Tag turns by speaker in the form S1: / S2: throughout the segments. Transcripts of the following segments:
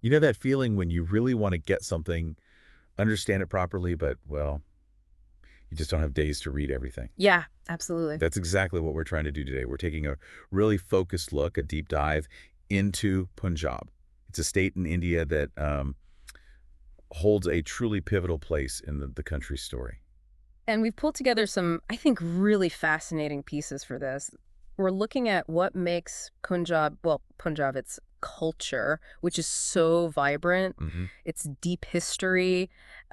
S1: You know that feeling when you really want to get something, understand it properly, but, well, you just don't have days to read everything.
S2: Yeah, absolutely.
S1: That's exactly what we're trying to do today. We're taking a really focused look, a deep dive into Punjab. It's a state in India that holds a truly pivotal place in the country's story.
S2: And we've pulled together some, I think, really fascinating pieces for this. We're looking at what makes Punjab, its culture, which is so vibrant,
S1: Hmm.
S2: its deep history,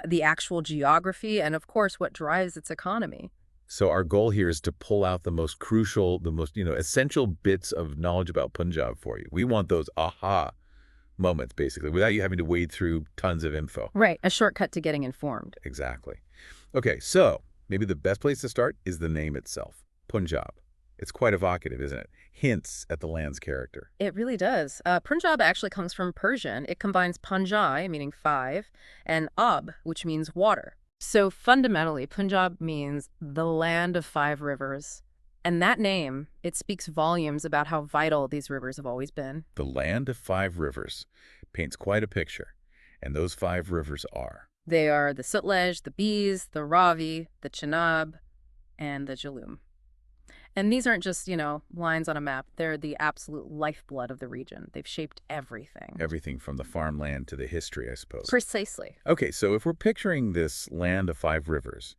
S2: the actual geography, and of course, what drives its economy.
S1: So our goal here is to pull out the most crucial, the most, essential bits of knowledge about Punjab for you. We want those aha moments, basically, without you having to wade through tons of info.
S2: Right, a shortcut to getting informed.
S1: Exactly. Okay, so maybe the best place to start is the name itself, Punjab. It's quite evocative, isn't it? Hints at the land's character.
S2: It really does. Punjab actually comes from Persian. It combines Panjai, meaning five, and Ab, which means water. So fundamentally, Punjab means the land of five rivers. And that name, it speaks volumes about how vital these rivers have always been.
S1: The land of five rivers paints quite a picture, and those five rivers are.
S2: They are the Sutlej, the Bees, the Ravi, the Chenab, and the Jhelum. And these aren't just, lines on a map. They're the absolute lifeblood of the region. They've shaped everything.
S1: Everything from the farmland to the history, I suppose.
S2: Precisely.
S1: Okay, so if we're picturing this land of five rivers,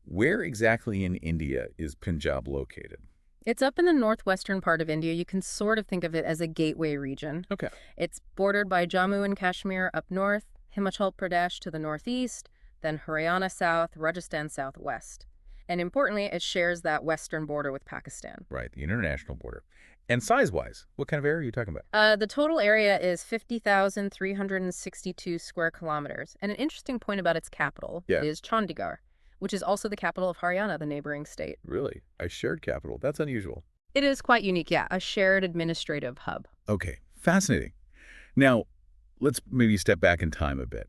S1: where exactly in India is Punjab located?
S2: It's up in the northwestern part of India. You can sort of think of it as a gateway region.
S1: Okay.
S2: It's bordered by Jammu and Kashmir up north, Himachal Pradesh to the northeast, then Haryana south, Rajasthan southwest. And importantly, it shares that western border with Pakistan.
S1: Right, the international border. And size-wise, what kind of area are you talking about?
S2: The total area is 50,362 square kilometers. And an interesting point about its capital
S1: Yeah.
S2: is Chandigarh, which is also the capital of Haryana, the neighboring state.
S1: Really? A shared capital. That's unusual.
S2: It is quite unique, yeah, a shared administrative hub.
S1: Okay, fascinating. Now, let's maybe step back in time a bit.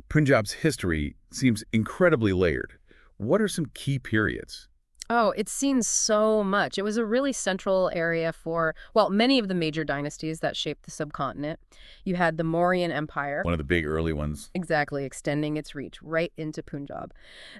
S1: Punjab's history seems incredibly layered. What are some key periods?
S2: Oh, it's seen so much. It was a really central area for, many of the major dynasties that shaped the subcontinent. You had the Mauryan Empire,
S1: One of the big early ones.
S2: exactly, extending its reach right into Punjab.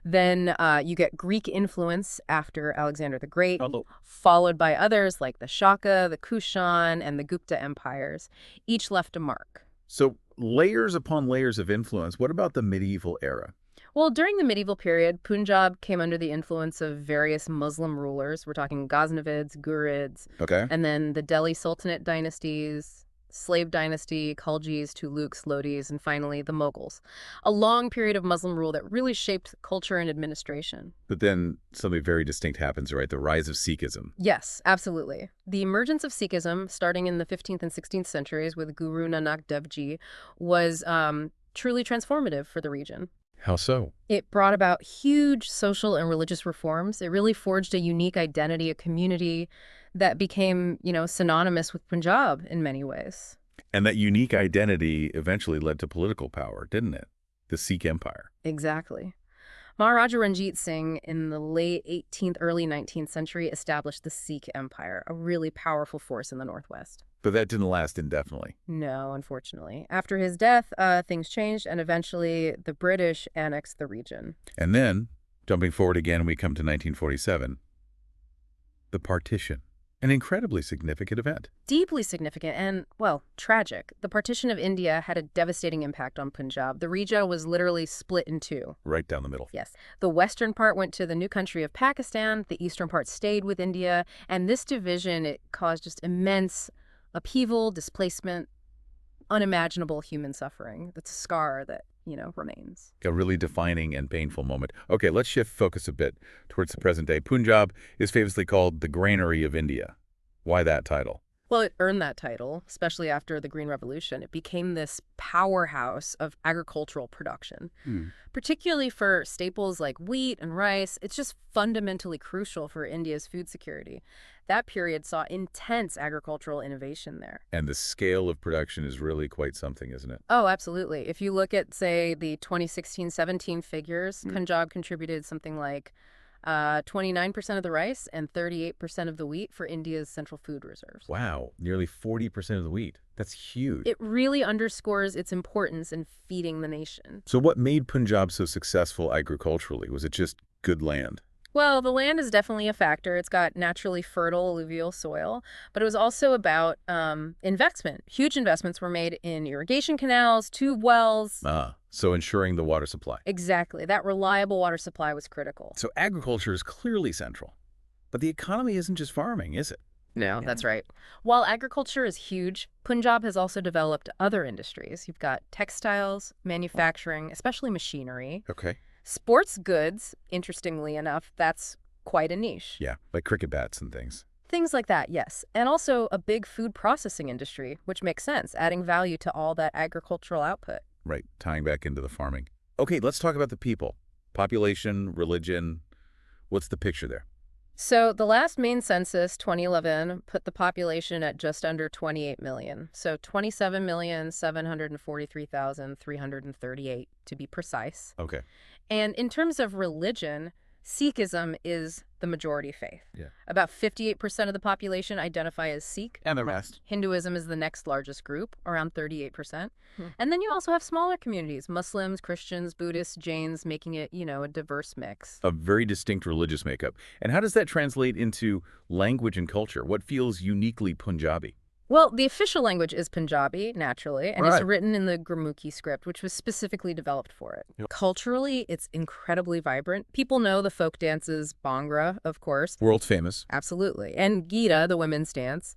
S2: Then you get Greek influence after Alexander the Great,
S1: Although,
S2: followed by others like the Shaka, the Kushan, and the Gupta empires. Each left a mark.
S1: so layers upon layers of influence. What about the medieval era?
S2: Well, during the medieval period, Punjab came under the influence of various Muslim rulers. We're talking Ghaznavids, Ghurids,
S1: Okay.
S2: and then the Delhi Sultanate dynasties, Slave dynasty, Khaljis, Tuluks, Lodis, and finally the Mughals. A long period of Muslim rule that really shaped culture and administration.
S1: But then something very distinct happens, right? The rise of Sikhism.
S2: Yes, absolutely. The emergence of Sikhism, starting in the 15th and 16th centuries with Guru Nanak Dev Ji, was truly transformative for the region.
S1: How so?
S2: It brought about huge social and religious reforms. It really forged a unique identity, a community that became, synonymous with Punjab in many ways.
S1: And that unique identity eventually led to political power, didn't it? The Sikh Empire.
S2: Exactly. Maharaja Ranjit Singh in the late 18th, early 19th century established the Sikh Empire, a really powerful force in the Northwest.
S1: But that didn't last indefinitely.
S2: No, unfortunately. After his death, things changed, and eventually the British annexed the region.
S1: And then, jumping forward again, we come to 1947, the partition. An incredibly significant event.
S2: Deeply significant and, tragic. The partition of India had a devastating impact on Punjab. The region was literally split in two.
S1: Right down the middle.
S2: Yes. The western part went to the new country of Pakistan. The eastern part stayed with India. And this division, it caused just immense upheaval, displacement, unimaginable human suffering. That's a scar that, remains.
S1: A really defining and painful moment. Okay, let's shift focus a bit towards the present day. Punjab is famously called the granary of India. Why that title?
S2: Well, it earned that title, especially after the Green Revolution. It became this powerhouse of agricultural production, particularly for staples like wheat and rice. It's just fundamentally crucial for India's food security. That period saw intense agricultural innovation there.
S1: And the scale of production is really quite something, isn't it?
S2: Oh, absolutely. If you look at, say, the 2016-17 figures, Punjab contributed something like 29% of the rice and 38% of the wheat for India's central food reserves.
S1: Wow, nearly 40% of the wheat. That's huge.
S2: It really underscores its importance in feeding the nation.
S1: So what made Punjab so successful agriculturally? Was it just good land?
S2: Well, the land is definitely a factor. It's got naturally fertile alluvial soil, but it was also about investment. Huge investments were made in irrigation canals, tube wells.
S1: So ensuring the water supply.
S2: Exactly. That reliable water supply was critical.
S1: So agriculture is clearly central. But the economy isn't just farming, is it?
S2: No, that's right. While agriculture is huge, Punjab has also developed other industries. You've got textiles, manufacturing, especially machinery.
S1: Okay.
S2: Sports goods, interestingly enough, that's quite a niche.
S1: Yeah, like cricket bats and things.
S2: Things like that, yes. And also a big food processing industry, which makes sense, adding value to all that agricultural output.
S1: Right, tying back into the farming. Okay, let's talk about the people. Population, religion. What's the picture there?
S2: So the last main census, 2011, put the population at just under 28 million. So 27,743,338 to be precise.
S1: Okay.
S2: And in terms of religion, Sikhism is the majority faith.
S1: Yeah.
S2: About 58% of the population identify as Sikh.
S1: And the rest?
S2: Hinduism is the next largest group, around 38%. And then you also have smaller communities, Muslims, Christians, Buddhists, Jains, making it, a diverse mix.
S1: A very distinct religious makeup. And how does that translate into language and culture? What feels uniquely Punjabi?
S2: Well, the official language is Punjabi, naturally, and it's written in the Gurmukhi script, which was specifically developed for it. Yep. Culturally, it's incredibly vibrant. People know the folk dances, Bhangra, of course.
S1: World famous.
S2: Absolutely. And Gita, the women's dance.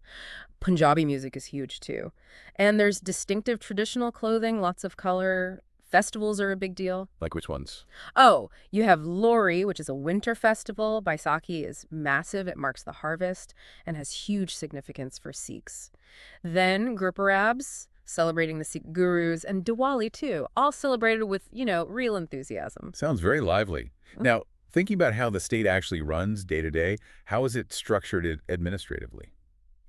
S2: Punjabi music is huge, too. And there's distinctive traditional clothing, lots of color. Festivals are a big deal.
S1: Like which ones?
S2: Oh, you have Lori, which is a winter festival. Baisakhi is massive. It marks the harvest and has huge significance for Sikhs. Then Gurpurabs, celebrating the Sikh gurus, and Diwali, too, all celebrated with, real enthusiasm.
S1: Sounds very lively. Now, thinking about how the state actually runs day to day, how is it structured administratively?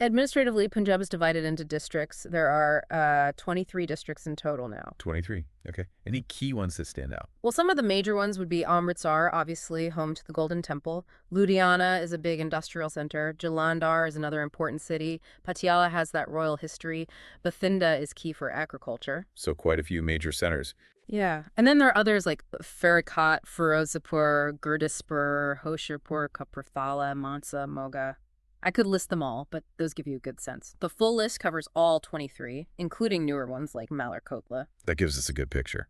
S2: Administratively, Punjab is divided into districts. There are 23 districts in total now.
S1: 23. Okay. Any key ones that stand out?
S2: Well, some of the major ones would be Amritsar, obviously home to the Golden Temple. Ludhiana is a big industrial center. Jalandhar is another important city. Patiala has that royal history. Bathinda is key for agriculture.
S1: So quite a few major centers.
S2: Yeah. And then there are others like Farragut, Firozpur, Gurdaspur, Hoshiarpur, Kapurthala, Mansa, Moga. I could list them all, but those give you a good sense. The full list covers all 23, including newer ones like Mallarkotla.
S1: That gives us a good picture.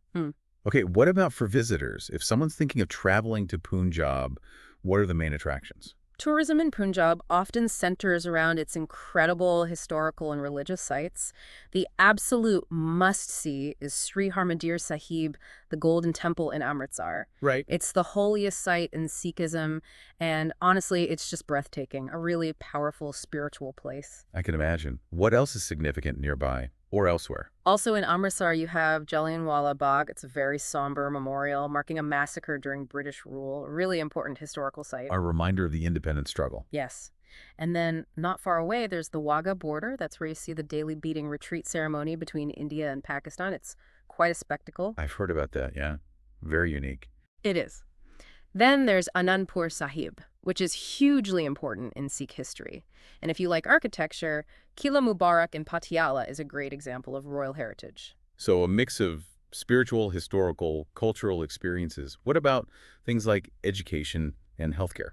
S1: Okay, what about for visitors? If someone's thinking of traveling to Punjab, what are the main attractions?
S2: Tourism in Punjab often centers around its incredible historical and religious sites. The absolute must-see is Sri Harmandir Sahib, the Golden Temple in Amritsar.
S1: Right.
S2: It's the holiest site in Sikhism, and honestly, it's just breathtaking, a really powerful spiritual place.
S1: I can imagine. What else is significant nearby or elsewhere?
S2: Also in Amritsar, you have Jallianwala Bagh. It's a very somber memorial marking a massacre during British rule, a really important historical site.
S1: A reminder of the independence struggle.
S2: Yes. And then not far away, there's the Wagah border. That's where you see the daily beating retreat ceremony between India and Pakistan. It's quite a spectacle.
S1: I've heard about that, yeah. Very unique.
S2: It is. Then there's Anandpur Sahib, which is hugely important in Sikh history. And if you like architecture, Qila Mubarak in Patiala is a great example of royal heritage.
S1: So a mix of spiritual, historical, cultural experiences. What about things like education and healthcare?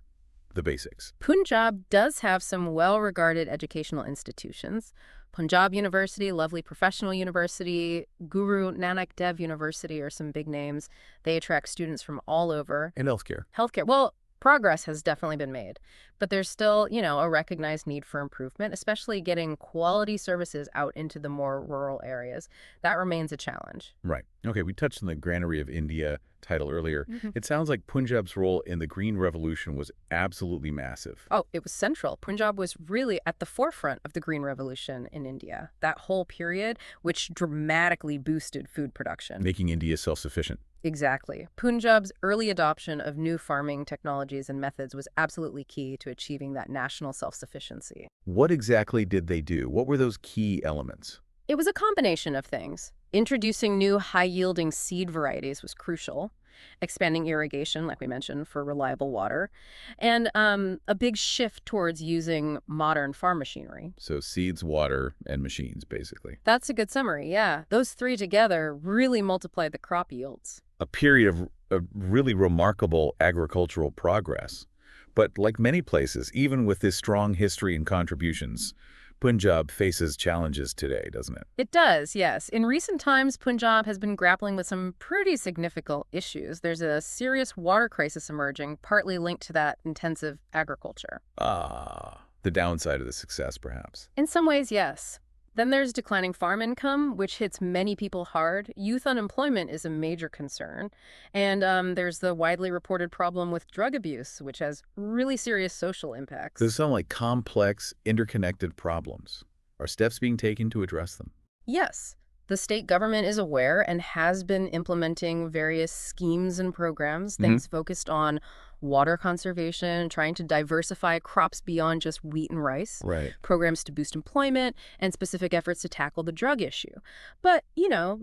S1: The basics.
S2: Punjab does have some well-regarded educational institutions. Punjab University, lovely professional university, Guru Nanak Dev University are some big names. They attract students from all over.
S1: And healthcare.
S2: Healthcare. Well, progress has definitely been made, but there's still, a recognized need for improvement, especially getting quality services out into the more rural areas. That remains a challenge.
S1: Right. Okay, we touched on the Granary of India title earlier. It sounds like Punjab's role in the Green Revolution was absolutely massive.
S2: Oh, it was central. Punjab was really at the forefront of the Green Revolution in India. That whole period, which dramatically boosted food production.
S1: Making India self-sufficient.
S2: Exactly. Punjab's early adoption of new farming technologies and methods was absolutely key to achieving that national self-sufficiency.
S1: What exactly did they do? What were those key elements?
S2: It was a combination of things. Introducing new high-yielding seed varieties was crucial. expanding irrigation, like we mentioned, for reliable water, and a big shift towards using modern farm machinery.
S1: So seeds, water, and machines, basically.
S2: That's a good summary, yeah. Those three together really multiplied the crop yields.
S1: A period of really remarkable agricultural progress. But like many places, even with this strong history and contributions, Punjab faces challenges today, doesn't it?
S2: It does, yes. In recent times, Punjab has been grappling with some pretty significant issues. There's a serious water crisis emerging, partly linked to that intensive agriculture.
S1: Ah, the downside of the success, perhaps.
S2: In some ways, yes. Then there's declining farm income, which hits many people hard. Youth unemployment is a major concern. And there's the widely reported problem with drug abuse, which has really serious social impacts.
S1: Those sound like complex, interconnected problems. Are steps being taken to address them?
S2: Yes, the state government is aware and has been implementing various schemes and programs, things focused on water conservation, trying to diversify crops beyond just wheat and rice,
S1: Right.
S2: programs to boost employment, and specific efforts to tackle the drug issue. But,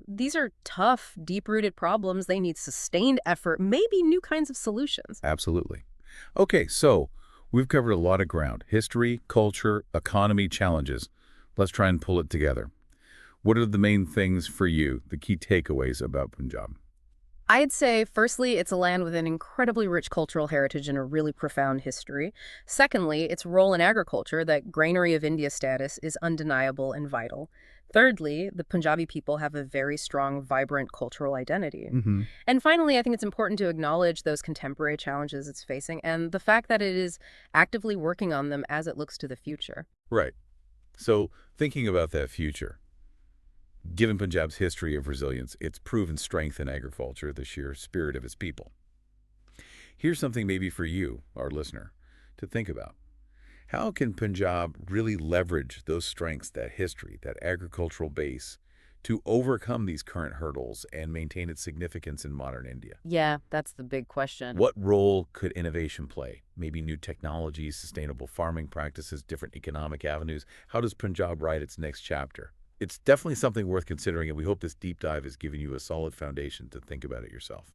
S2: these are tough, deep-rooted problems. They need sustained effort, maybe new kinds of solutions.
S1: Absolutely. Okay, so we've covered a lot of ground. History, culture, economy, challenges. Let's try and pull it together. What are the main things for you, the key takeaways about Punjab?
S2: I'd say, firstly, it's a land with an incredibly rich cultural heritage and a really profound history. Secondly, its role in agriculture, that granary of India status, is undeniable and vital. Thirdly, the Punjabi people have a very strong, vibrant cultural identity. And finally, I think it's important to acknowledge those contemporary challenges it's facing and the fact that it is actively working on them as it looks to the future.
S1: Right. So thinking about that future, given Punjab's history of resilience, its proven strength in agriculture, the sheer spirit of its people, here's something maybe for you, our listener, to think about. How can Punjab really leverage those strengths, that history, that agricultural base, to overcome these current hurdles and maintain its significance in modern India?
S2: Yeah, that's the big question.
S1: What role could innovation play? Maybe new technologies, sustainable farming practices, different economic avenues. How does Punjab write its next chapter? It's definitely something worth considering, and we hope this deep dive has given you a solid foundation to think about it yourself.